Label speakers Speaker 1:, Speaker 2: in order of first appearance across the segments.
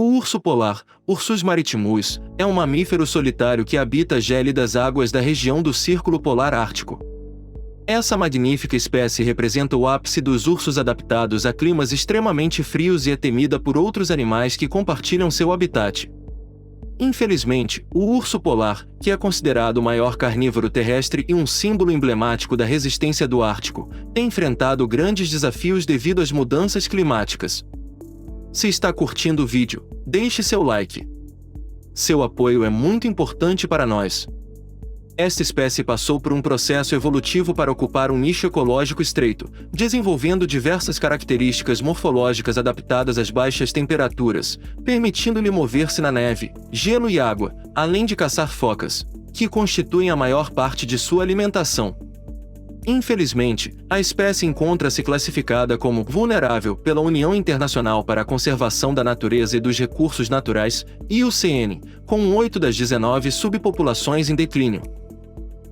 Speaker 1: O urso polar, Ursus maritimus, é um mamífero solitário que habita as gélidas águas da região do Círculo Polar Ártico. Essa magnífica espécie representa o ápice dos ursos adaptados a climas extremamente frios e é temida por outros animais que compartilham seu habitat. Infelizmente, o urso polar, que é considerado o maior carnívoro terrestre e um símbolo emblemático da resistência do Ártico, tem enfrentado grandes desafios devido às mudanças climáticas. Se está curtindo o vídeo, deixe seu like. Seu apoio é muito importante para nós. Esta espécie passou por um processo evolutivo para ocupar um nicho ecológico estreito, desenvolvendo diversas características morfológicas adaptadas às baixas temperaturas, permitindo-lhe mover-se na neve, gelo e água, além de caçar focas, que constituem a maior parte de sua alimentação. Infelizmente, a espécie encontra-se classificada como vulnerável pela União Internacional para a Conservação da Natureza e dos Recursos Naturais, IUCN, com 8 das 19 subpopulações em declínio.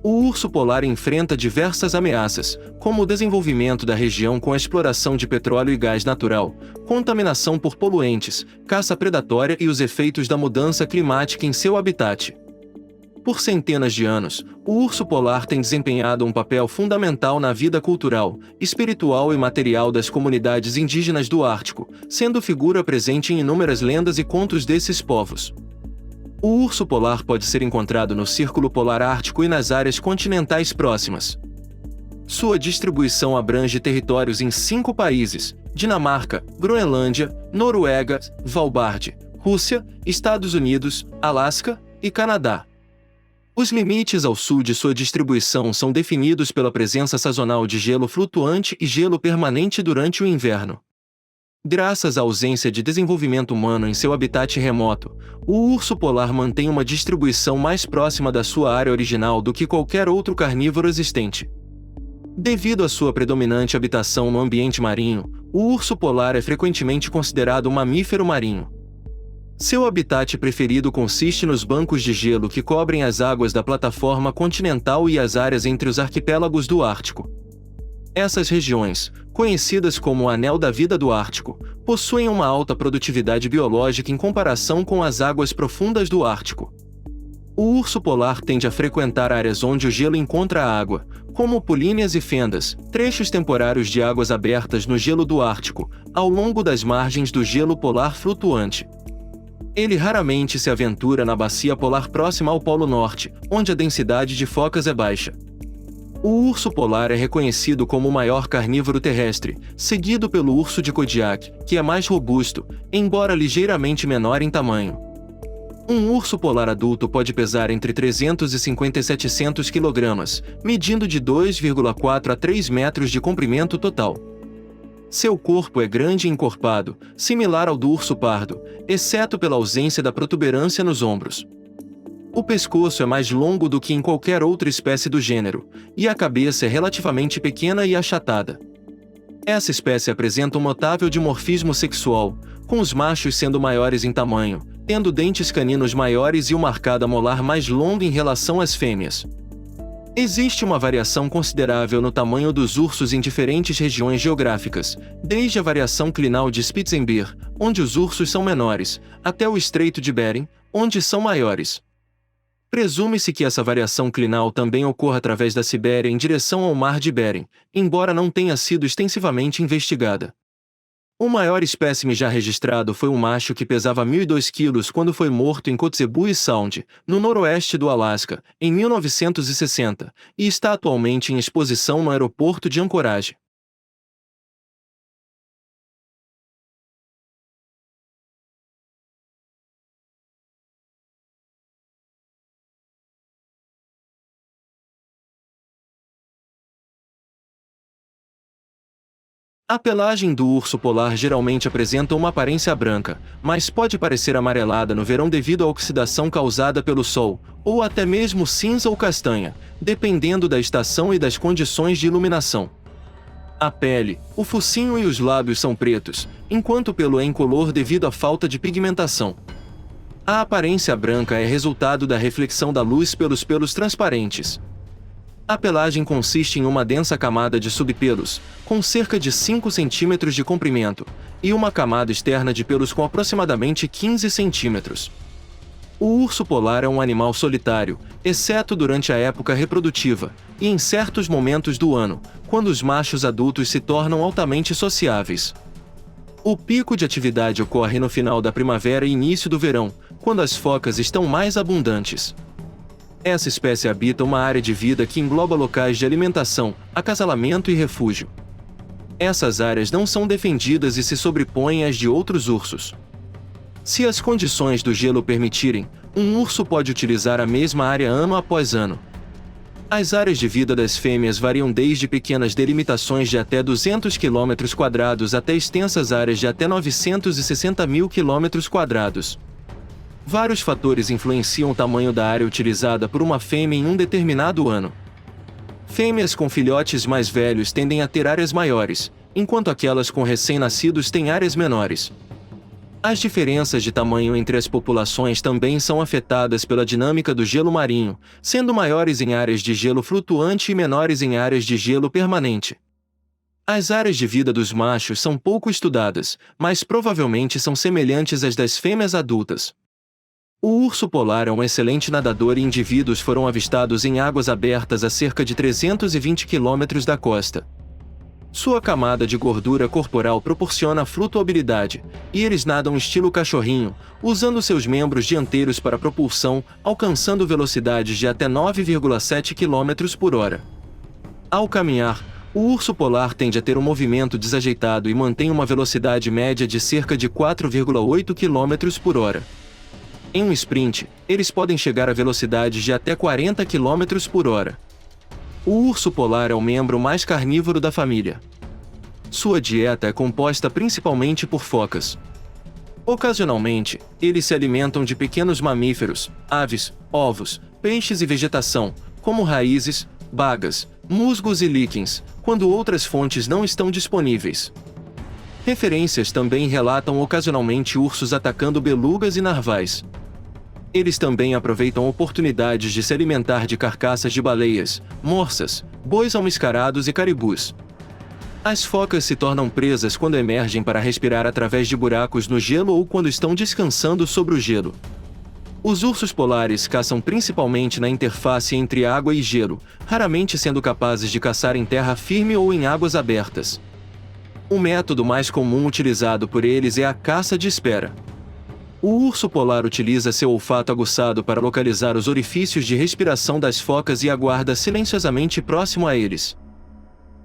Speaker 1: O urso polar enfrenta diversas ameaças, como o desenvolvimento da região com a exploração de petróleo e gás natural, contaminação por poluentes, caça predatória e os efeitos da mudança climática em seu habitat. Por centenas de anos, o urso polar tem desempenhado um papel fundamental na vida cultural, espiritual e material das comunidades indígenas do Ártico, sendo figura presente em inúmeras lendas e contos desses povos. O urso polar pode ser encontrado no Círculo Polar Ártico e nas áreas continentais próximas. Sua distribuição abrange territórios em 5 países: Dinamarca, Groenlândia, Noruega, Svalbard, Rússia, Estados Unidos, Alasca e Canadá. Os limites ao sul de sua distribuição são definidos pela presença sazonal de gelo flutuante e gelo permanente durante o inverno. Graças à ausência de desenvolvimento humano em seu habitat remoto, o urso polar mantém uma distribuição mais próxima da sua área original do que qualquer outro carnívoro existente. Devido à sua predominante habitação no ambiente marinho, o urso polar é frequentemente considerado um mamífero marinho. Seu habitat preferido consiste nos bancos de gelo que cobrem as águas da plataforma continental e as áreas entre os arquipélagos do Ártico. Essas regiões, conhecidas como o Anel da Vida do Ártico, possuem uma alta produtividade biológica em comparação com as águas profundas do Ártico. O urso polar tende a frequentar áreas onde o gelo encontra água, como políneas e fendas, trechos temporários de águas abertas no gelo do Ártico, ao longo das margens do gelo polar flutuante. Ele raramente se aventura na bacia polar próxima ao Polo Norte, onde a densidade de focas é baixa. O urso polar é reconhecido como o maior carnívoro terrestre, seguido pelo urso de Kodiak, que é mais robusto, embora ligeiramente menor em tamanho. Um urso polar adulto pode pesar entre 350 e 700 kg, medindo de 2,4 a 3 metros de comprimento total. Seu corpo é grande e encorpado, similar ao do urso pardo, exceto pela ausência da protuberância nos ombros. O pescoço é mais longo do que em qualquer outra espécie do gênero, e a cabeça é relativamente pequena e achatada. Essa espécie apresenta um notável dimorfismo sexual, com os machos sendo maiores em tamanho, tendo dentes caninos maiores e uma arcada molar mais longa em relação às fêmeas. Existe uma variação considerável no tamanho dos ursos em diferentes regiões geográficas, desde a variação clinal de Spitzenberg, onde os ursos são menores, até o Estreito de Bering, onde são maiores. Presume-se que essa variação clinal também ocorra através da Sibéria em direção ao Mar de Bering, embora não tenha sido extensivamente investigada. O maior espécime já registrado foi um macho que pesava 1.002 quilos quando foi morto em Kotzebue Sound, no noroeste do Alasca, em 1960, e está atualmente em exposição no aeroporto de Anchorage. A pelagem do urso polar geralmente apresenta uma aparência branca, mas pode parecer amarelada no verão devido à oxidação causada pelo sol, ou até mesmo cinza ou castanha, dependendo da estação e das condições de iluminação. A pele, o focinho e os lábios são pretos, enquanto o pelo é incolor devido à falta de pigmentação. A aparência branca é resultado da reflexão da luz pelos pelos transparentes. A pelagem consiste em uma densa camada de subpelos, com cerca de 5 cm de comprimento, e uma camada externa de pelos com aproximadamente 15 cm. O urso polar é um animal solitário, exceto durante a época reprodutiva, e em certos momentos do ano, quando os machos adultos se tornam altamente sociáveis. O pico de atividade ocorre no final da primavera e início do verão, quando as focas estão mais abundantes. Essa espécie habita uma área de vida que engloba locais de alimentação, acasalamento e refúgio. Essas áreas não são defendidas e se sobrepõem às de outros ursos. Se as condições do gelo permitirem, um urso pode utilizar a mesma área ano após ano. As áreas de vida das fêmeas variam desde pequenas delimitações de até 200 km² até extensas áreas de até 960.000 km². Vários fatores influenciam o tamanho da área utilizada por uma fêmea em um determinado ano. Fêmeas com filhotes mais velhos tendem a ter áreas maiores, enquanto aquelas com recém-nascidos têm áreas menores. As diferenças de tamanho entre as populações também são afetadas pela dinâmica do gelo marinho, sendo maiores em áreas de gelo flutuante e menores em áreas de gelo permanente. As áreas de vida dos machos são pouco estudadas, mas provavelmente são semelhantes às das fêmeas adultas. O urso polar é um excelente nadador e indivíduos foram avistados em águas abertas a cerca de 320 km da costa. Sua camada de gordura corporal proporciona flutuabilidade, e eles nadam estilo cachorrinho, usando seus membros dianteiros para propulsão, alcançando velocidades de até 9,7 km/h. Ao caminhar, o urso polar tende a ter um movimento desajeitado e mantém uma velocidade média de cerca de 4,8 km/h. Em um sprint, eles podem chegar a velocidades de até 40 km/h. O urso polar é o membro mais carnívoro da família. Sua dieta é composta principalmente por focas. Ocasionalmente, eles se alimentam de pequenos mamíferos, aves, ovos, peixes e vegetação, como raízes, bagas, musgos e líquens, quando outras fontes não estão disponíveis. Referências também relatam ocasionalmente ursos atacando belugas e narvais. Eles também aproveitam oportunidades de se alimentar de carcaças de baleias, morsas, bois almiscarados e caribus. As focas se tornam presas quando emergem para respirar através de buracos no gelo ou quando estão descansando sobre o gelo. Os ursos polares caçam principalmente na interface entre água e gelo, raramente sendo capazes de caçar em terra firme ou em águas abertas. O método mais comum utilizado por eles é a caça de espera. O urso polar utiliza seu olfato aguçado para localizar os orifícios de respiração das focas e aguarda silenciosamente próximo a eles.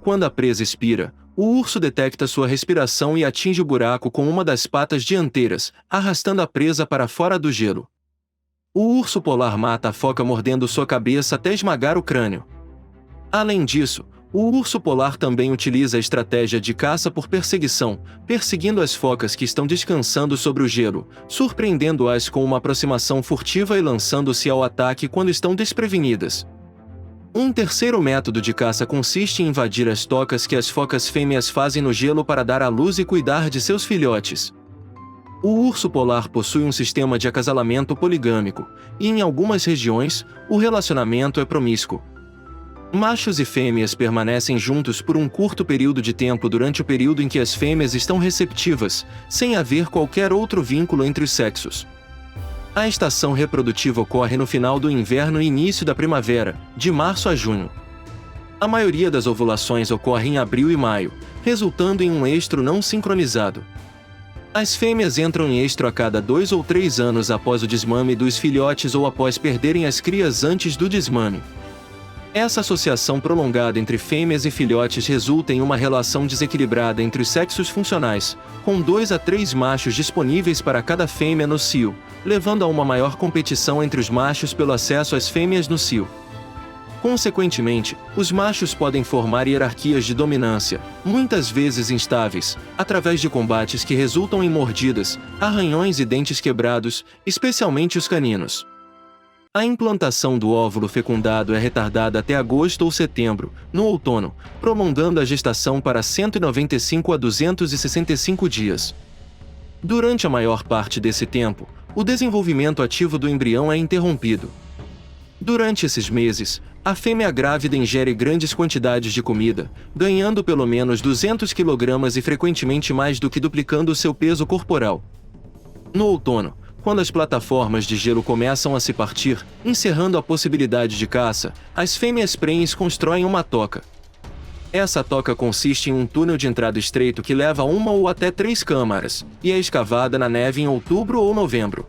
Speaker 1: Quando a presa expira, o urso detecta sua respiração e atinge o buraco com uma das patas dianteiras, arrastando a presa para fora do gelo. O urso polar mata a foca mordendo sua cabeça até esmagar o crânio. Além disso, o urso polar também utiliza a estratégia de caça por perseguição, perseguindo as focas que estão descansando sobre o gelo, surpreendendo-as com uma aproximação furtiva e lançando-se ao ataque quando estão desprevenidas. Um terceiro método de caça consiste em invadir as tocas que as focas fêmeas fazem no gelo para dar à luz e cuidar de seus filhotes. O urso polar possui um sistema de acasalamento poligâmico, e em algumas regiões, o relacionamento é promíscuo. Machos e fêmeas permanecem juntos por um curto período de tempo durante o período em que as fêmeas estão receptivas, sem haver qualquer outro vínculo entre os sexos. A estação reprodutiva ocorre no final do inverno e início da primavera, de março a junho. A maioria das ovulações ocorre em abril e maio, resultando em um estro não sincronizado. As fêmeas entram em estro a cada 2 ou 3 anos após o desmame dos filhotes ou após perderem as crias antes do desmame. Essa associação prolongada entre fêmeas e filhotes resulta em uma relação desequilibrada entre os sexos funcionais, com 2 a 3 machos disponíveis para cada fêmea no cio, levando a uma maior competição entre os machos pelo acesso às fêmeas no cio. Consequentemente, os machos podem formar hierarquias de dominância, muitas vezes instáveis, através de combates que resultam em mordidas, arranhões e dentes quebrados, especialmente os caninos. A implantação do óvulo fecundado é retardada até agosto ou setembro, no outono, prolongando a gestação para 195 a 265 dias. Durante a maior parte desse tempo, o desenvolvimento ativo do embrião é interrompido. Durante esses meses, A fêmea grávida ingere grandes quantidades de comida, ganhando pelo menos 200 kg e frequentemente mais do que duplicando seu peso corporal. No outono, quando as plataformas de gelo começam a se partir, encerrando a possibilidade de caça, as fêmeas prens constroem uma toca. Essa toca consiste em um túnel de entrada estreito que leva a uma ou até 3 câmaras, e é escavada na neve em outubro ou novembro.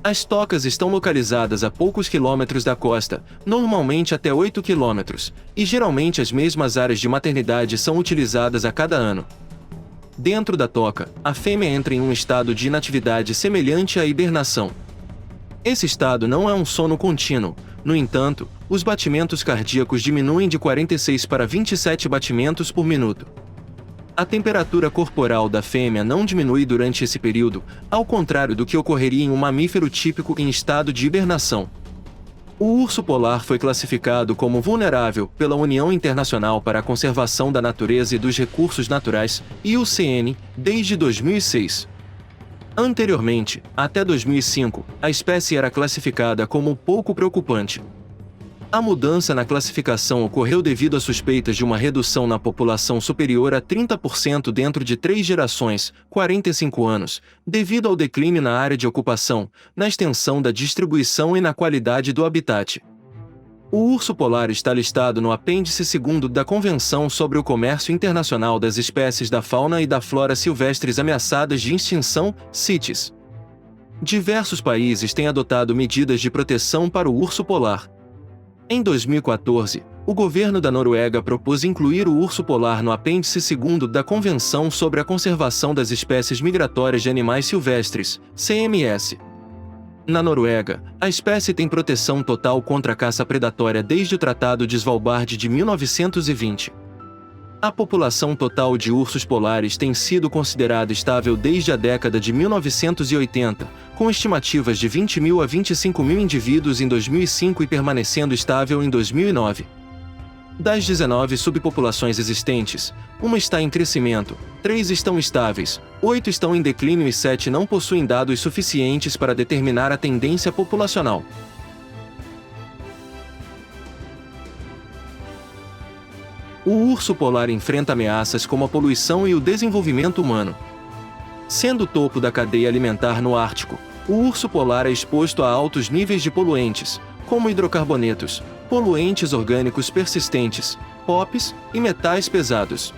Speaker 1: As tocas estão localizadas a poucos quilômetros da costa, normalmente até 8 quilômetros, e geralmente as mesmas áreas de maternidade são utilizadas a cada ano. Dentro da toca, a fêmea entra em um estado de inatividade semelhante à hibernação. Esse estado não é um sono contínuo, no entanto, os batimentos cardíacos diminuem de 46 para 27 batimentos por minuto. A temperatura corporal da fêmea não diminui durante esse período, ao contrário do que ocorreria em um mamífero típico em estado de hibernação. O urso polar foi classificado como vulnerável pela União Internacional para a Conservação da Natureza e dos Recursos Naturais, IUCN, desde 2006. Anteriormente, até 2005, a espécie era classificada como pouco preocupante. A mudança na classificação ocorreu devido a suspeitas de uma redução na população superior a 30% dentro de 3 gerações, 45 anos, devido ao declínio na área de ocupação, na extensão da distribuição e na qualidade do habitat. O urso polar está listado no apêndice 2º da Convenção sobre o Comércio Internacional das Espécies da Fauna e da Flora Silvestres Ameaçadas de Extinção, CITES. Diversos países têm adotado medidas de proteção para o urso polar. Em 2014, o governo da Noruega propôs incluir o urso polar no apêndice 2º da Convenção sobre a Conservação das Espécies Migratórias de Animais Silvestres, CMS. Na Noruega, a espécie tem proteção total contra a caça predatória desde o Tratado de Svalbard de 1920. A população total de ursos polares tem sido considerada estável desde a década de 1980, com estimativas de 20.000 a 25.000 indivíduos em 2005 e permanecendo estável em 2009. Das 19 subpopulações existentes, uma está em crescimento, 3 estão estáveis, 8 estão em declínio e 7 não possuem dados suficientes para determinar a tendência populacional. O urso polar enfrenta ameaças como a poluição e o desenvolvimento humano. Sendo o topo da cadeia alimentar no Ártico, o urso polar é exposto a altos níveis de poluentes, como hidrocarbonetos, poluentes orgânicos persistentes, POPs e metais pesados.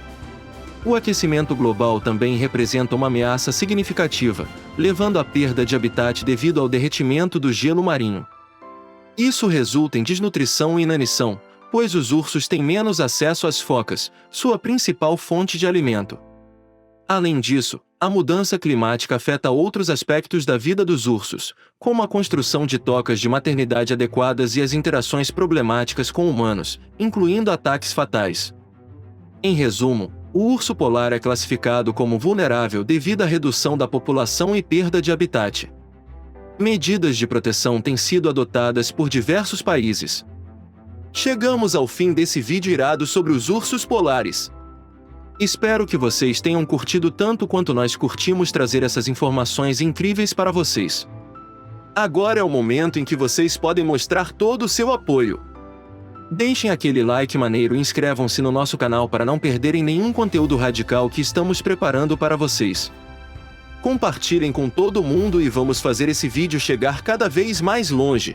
Speaker 1: O aquecimento global também representa uma ameaça significativa, levando à perda de habitat devido ao derretimento do gelo marinho. Isso resulta em desnutrição e inanição, pois os ursos têm menos acesso às focas, sua principal fonte de alimento. Além disso, a mudança climática afeta outros aspectos da vida dos ursos, como a construção de tocas de maternidade adequadas e as interações problemáticas com humanos, incluindo ataques fatais. Em resumo, o urso polar é classificado como vulnerável devido à redução da população e perda de habitat. Medidas de proteção têm sido adotadas por diversos países. Chegamos ao fim desse vídeo irado sobre os ursos polares. Espero que vocês tenham curtido tanto quanto nós curtimos trazer essas informações incríveis para vocês. Agora é o momento em que vocês podem mostrar todo o seu apoio. Deixem aquele like maneiro e inscrevam-se no nosso canal para não perderem nenhum conteúdo radical que estamos preparando para vocês. Compartilhem com todo mundo e vamos fazer esse vídeo chegar cada vez mais longe.